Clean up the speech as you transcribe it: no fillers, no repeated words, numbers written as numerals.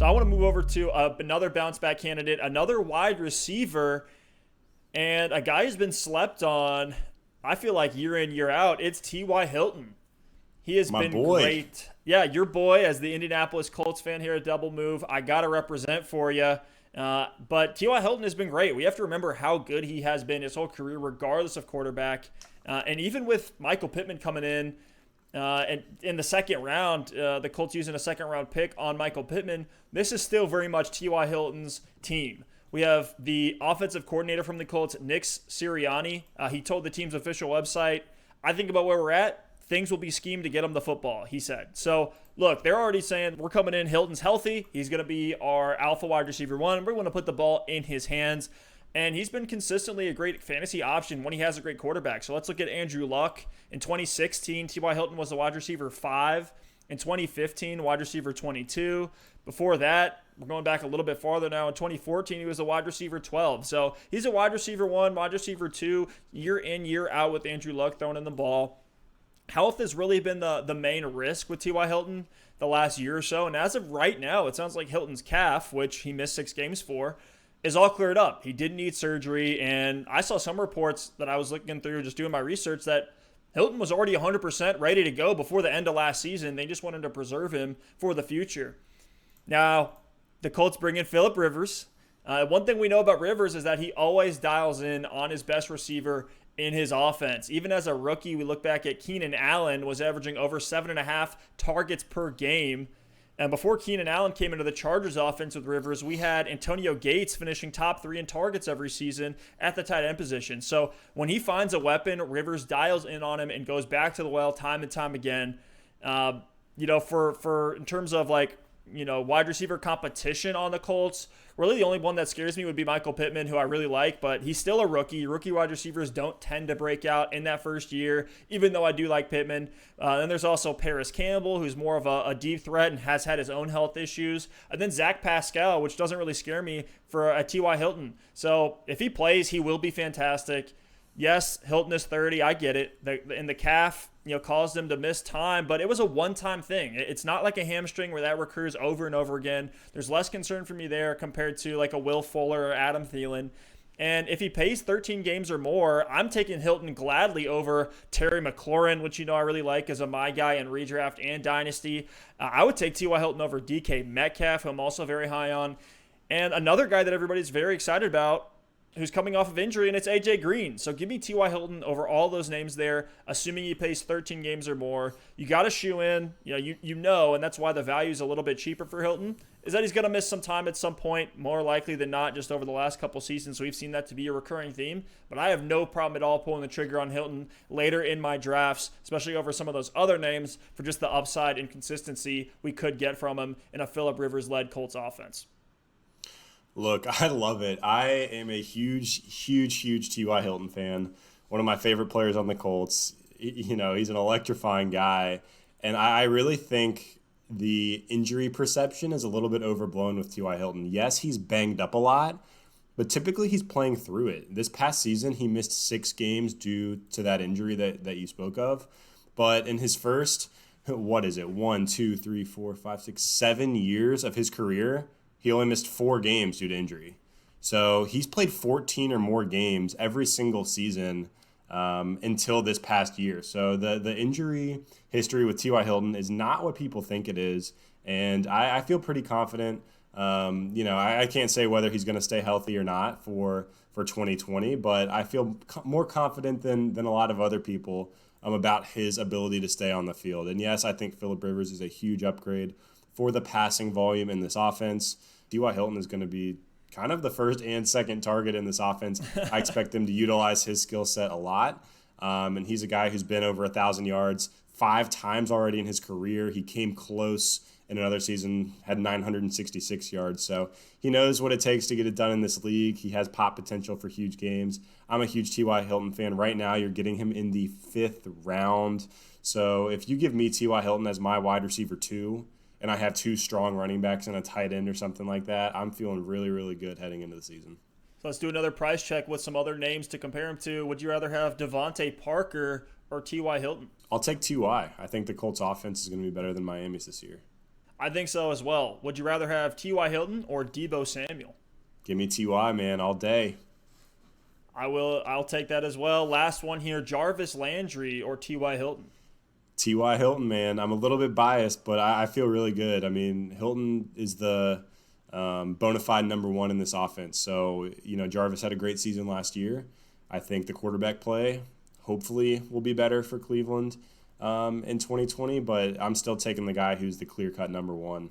So I want to move over to another bounce back candidate, another wide receiver, and a guy who's been slept on, I feel like year in, year out. It's TY Hilton. He has My been boy. great. Yeah, your boy, as the Indianapolis Colts fan here at Double Move, I got to represent for you. But T.Y. Hilton has been great. We have to remember how good he has been his whole career, regardless of quarterback. And even with Michael Pittman coming in, and in the second round, the Colts using a second round pick on Michael Pittman, this is still very much T.Y. Hilton's team. We have the offensive coordinator from the Colts, Nick Sirianni. He told the team's official website, I think about where we're at. Things will be schemed to get him the football, he said. So, look, they're already saying we're coming in. Hilton's healthy. He's going to be our alpha wide receiver one. We're going to put the ball in his hands. And he's been consistently a great fantasy option when he has a great quarterback. So let's look at Andrew Luck. In 2016, T.Y. Hilton was the wide receiver 5. In 2015, wide receiver 22. Before that, we're going back a little bit farther now. In 2014, he was a wide receiver 12. So he's a wide receiver 1, wide receiver 2, year in, year out with Andrew Luck throwing in the ball. Health has really been the main risk with T.Y. Hilton the last year or so. And as of right now, it sounds like Hilton's calf, which he missed 6 games for, is all cleared up. He didn't need surgery. And I saw some reports that I was looking through, just doing my research, that Hilton was already 100% ready to go before the end of last season. They just wanted to preserve him for the future. Now, the Colts bring in Phillip Rivers. One thing we know about Rivers is that he always dials in on his best receiver in his offense. Even as a rookie, we look back at Keenan Allen was averaging over 7.5 targets per game. And before Keenan Allen came into the Chargers offense with Rivers, we had Antonio Gates finishing top 3 in targets every season at the tight end position. So when he finds a weapon, Rivers dials in on him and goes back to the well time and time again. For in terms of wide receiver competition on the Colts, really the only one that scares me would be Michael Pittman, who I really like, but he's still a rookie. Rookie wide receivers don't tend to break out in that first year, even though I do like Pittman. Then there's also Paris Campbell, who's more of a deep threat and has had his own health issues. And then Zach Pascal, which doesn't really scare me for a T.Y. Hilton. So if he plays, he will be fantastic. Yes, Hilton is 30. I get it. The calf, caused him to miss time, but it was a one-time thing. It's not like a hamstring where that recurs over and over again. There's less concern for me there compared to like a Will Fuller or Adam Thielen. And if he plays 13 games or more, I'm taking Hilton gladly over Terry McLaurin, which I really like as a my guy in redraft and dynasty. I would take T.Y. Hilton over DK Metcalf, who I'm also very high on. And another guy that everybody's very excited about, who's coming off of injury, and it's A.J. Green. So give me T.Y. Hilton over all those names there, assuming he plays 13 games or more. You got to shoe in, and that's why the value is a little bit cheaper for Hilton, is that he's going to miss some time at some point, more likely than not, just over the last couple seasons. So we've seen that to be a recurring theme. But I have no problem at all pulling the trigger on Hilton later in my drafts, especially over some of those other names for just the upside and consistency we could get from him in a Phillip Rivers-led Colts offense. Look, I love it. I am a huge T.Y. Hilton fan. One of my favorite players on the Colts. He's an electrifying guy. And I really think the injury perception is a little bit overblown with T.Y. Hilton. Yes, he's banged up a lot, but typically he's playing through it. This past season, he missed 6 games due to that injury that you spoke of. But in his first, 1, 2, 3, 4, 5, 6, 7 years of his career, he only missed 4 games due to injury. So he's played 14 or more games every single season until this past year. So the injury history with T.Y. Hilton is not what people think it is. And I feel pretty confident. I can't say whether he's going to stay healthy or not for 2020, but I feel more confident than a lot of other people about his ability to stay on the field. And yes, I think Phillip Rivers is a huge upgrade for the passing volume in this offense. T.Y. Hilton is going to be kind of the first and second target in this offense. I expect them to utilize his skill set a lot. And he's a guy who's been over 1,000 yards 5 times already in his career. He came close in another season, had 966 yards. So he knows what it takes to get it done in this league. He has pop potential for huge games. I'm a huge T.Y. Hilton fan. Right now, you're getting him in the 5th round. So if you give me T.Y. Hilton as my wide receiver 2, and I have 2 strong running backs and a tight end or something like that, I'm feeling really, really good heading into the season. So let's do another price check with some other names to compare him to. Would you rather have Devontae Parker or T.Y. Hilton? I'll take T.Y. I think the Colts offense is going to be better than Miami's this year. I think so as well. Would you rather have T.Y. Hilton or Debo Samuel? Give me Ty, man, all day. I'll take that as well. Last one here, Jarvis Landry or T.Y. Hilton? Ty Hilton, man. I'm a little bit biased, but I feel really good. I mean, Hilton is the bona fide number one in this offense. So, Jarvis had a great season last year. I think the quarterback play hopefully will be better for Cleveland in 2020, but I'm still taking the guy who's the clear-cut number one.